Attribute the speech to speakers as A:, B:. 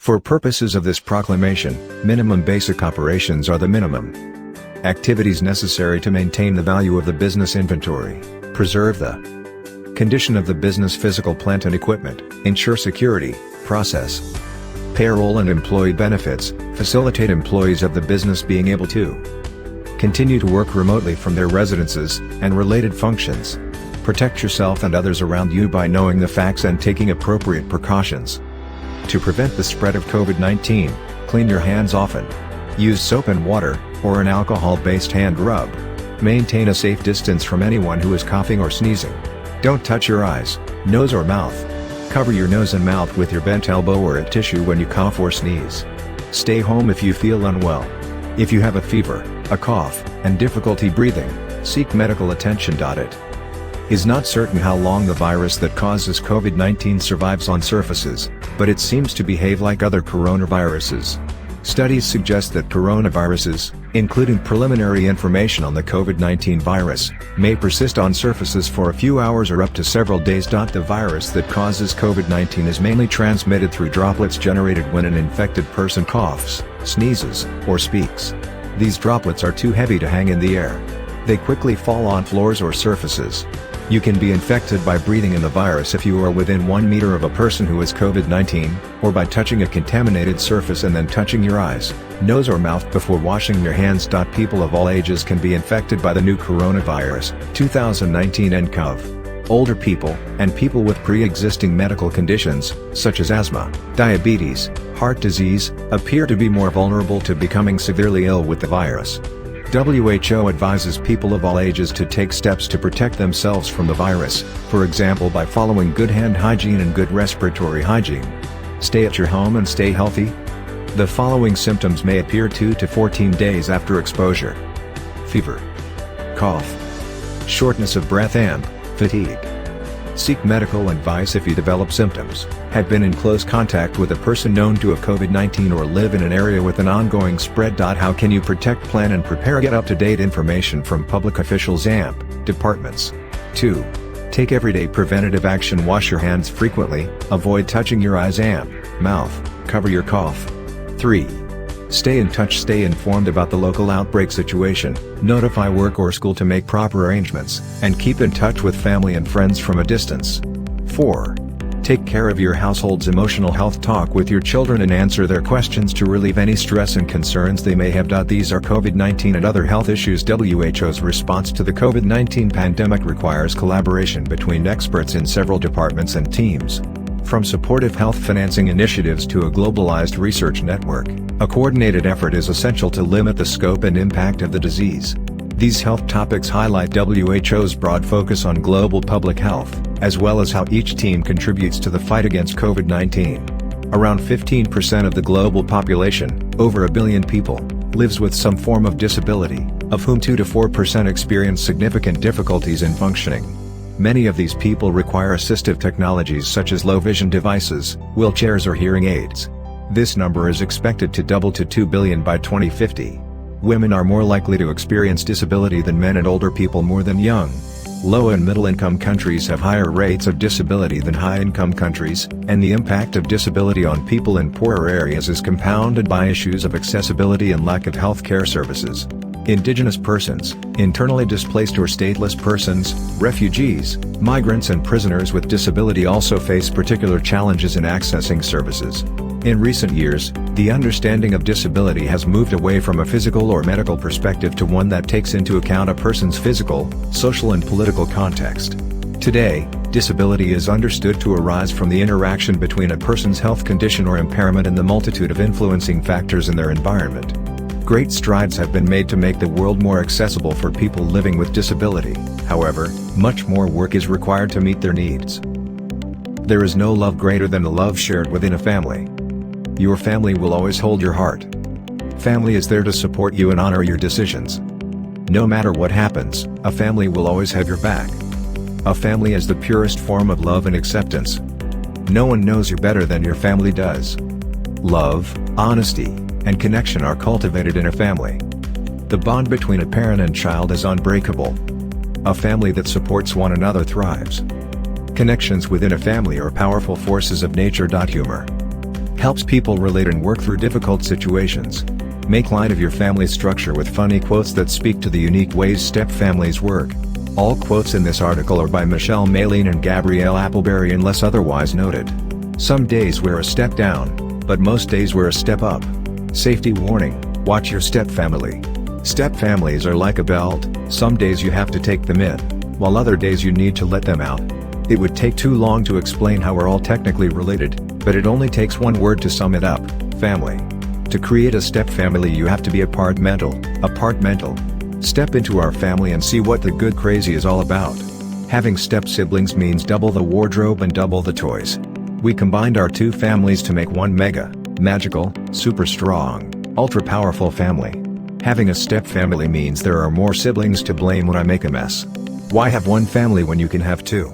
A: For purposes of this proclamation, minimum basic operations are the minimum activities necessary to maintain the value of the business inventory, preserve the condition of the business physical plant and equipment, ensure security, process payroll and employee benefits, facilitate employees of the business being able to continue to work remotely from their residences, and related functions. Protect yourself and others around you by knowing the facts and taking appropriate precautions. To prevent the spread of COVID-19, clean your hands often. Use soap and water, or an alcohol-based hand rub. Maintain a safe distance from anyone who is coughing or sneezing. Don't touch your eyes, nose or mouth. Cover your nose and mouth with your bent elbow or a tissue when you cough or sneeze. Stay home if you feel unwell. If you have a fever, a cough, and difficulty breathing, seek medical attention. It is not certain how long the virus that causes COVID-19 survives on surfaces, but it seems to behave like other coronaviruses. Studies suggest that coronaviruses, including preliminary information on the COVID-19 virus, may persist on surfaces for a few hours or up to several days. The virus that causes COVID-19 is mainly transmitted through droplets generated when an infected person coughs, sneezes, or speaks. These droplets are too heavy to hang in the air. They quickly fall on floors or surfaces. You can be infected by breathing in the virus if you are within 1 meter of a person who has COVID-19, or by touching a contaminated surface and then touching your eyes, nose or mouth before washing your hands. People of all ages can be infected by the new coronavirus, 2019 nCoV. Older people, and people with pre-existing medical conditions, such as asthma, diabetes, heart disease, appear to be more vulnerable to becoming severely ill with the virus. WHO advises people of all ages to take steps to protect themselves from the virus, for example by following good hand hygiene and good respiratory hygiene. Stay at your home and stay healthy. The following symptoms may appear 2 to 14 days after exposure: fever, cough, shortness of breath and fatigue. Seek medical advice if you develop symptoms, have been in close contact with a person known to have COVID-19 or live in an area with an ongoing spread. How can you protect, plan and prepare? Get up-to-date information from public officials and departments. 2. Take everyday preventative action. Wash your hands frequently, avoid touching your eyes and mouth, cover your cough. 3. Stay in touch. Stay informed about the local outbreak situation, notify work or school to make proper arrangements, and keep in touch with family and friends from a distance. 4. Take care of your household's emotional health. Talk with your children and answer their questions to relieve any stress and concerns they may have. These are COVID-19 and other health issues. WHO's response to the COVID-19 pandemic requires collaboration between experts in several departments and teams. From supportive health financing initiatives to a globalized research network, a coordinated effort is essential to limit the scope and impact of the disease. These health topics highlight WHO's broad focus on global public health, as well as how each team contributes to the fight against COVID-19. Around 15% of the global population, over 1 billion people, lives with some form of disability, of whom 2 to 4% experience significant difficulties in functioning. Many of these people require assistive technologies such as low-vision devices, wheelchairs or hearing aids. This number is expected to double to 2 billion by 2050. Women are more likely to experience disability than men, and older people more than young. Low and middle-income countries have higher rates of disability than high-income countries, and the impact of disability on people in poorer areas is compounded by issues of accessibility and lack of health care services. Indigenous persons, internally displaced or stateless persons, refugees, migrants and prisoners with disability also face particular challenges in accessing services. In recent years, the understanding of disability has moved away from a physical or medical perspective to one that takes into account a person's physical, social and political context. Today, disability is understood to arise from the interaction between a person's health condition or impairment and the multitude of influencing factors in their environment. Great strides have been made to make the world more accessible for people living with disability. However, much more work is required to meet their needs. There is no love greater than the love shared within a family. Your family will always hold your heart. Family is there to support you and honor your decisions. No matter what happens, a family will always have your back. A family is the purest form of love and acceptance. No one knows you better than your family does. Love, honesty, and connection are cultivated in a family. The bond between a parent and child is unbreakable. A family that supports one another thrives. Connections within a family are powerful forces of nature. Humor. Helps people relate and work through difficult situations. Make light of your family structure with funny quotes that speak to the unique ways step families work. All quotes in this article are by Michelle Maylene and Gabrielle Appleberry unless otherwise noted. Some days we're a step down, but most days we're a step up. Safety warning, watch your step family. Step families are like a belt, some days you have to take them in, while other days you need to let them out. It would take too long to explain how we're all technically related, but it only takes one word to sum it up: family. To create a step family you have to be apartmental. Step into our family and see what the good crazy is all about. Having step siblings means double the wardrobe and double the toys. We combined our two families to make one mega, magical, super strong, ultra powerful family. Having a step family means there are more siblings to blame when I make a mess. Why have one family when you can have two?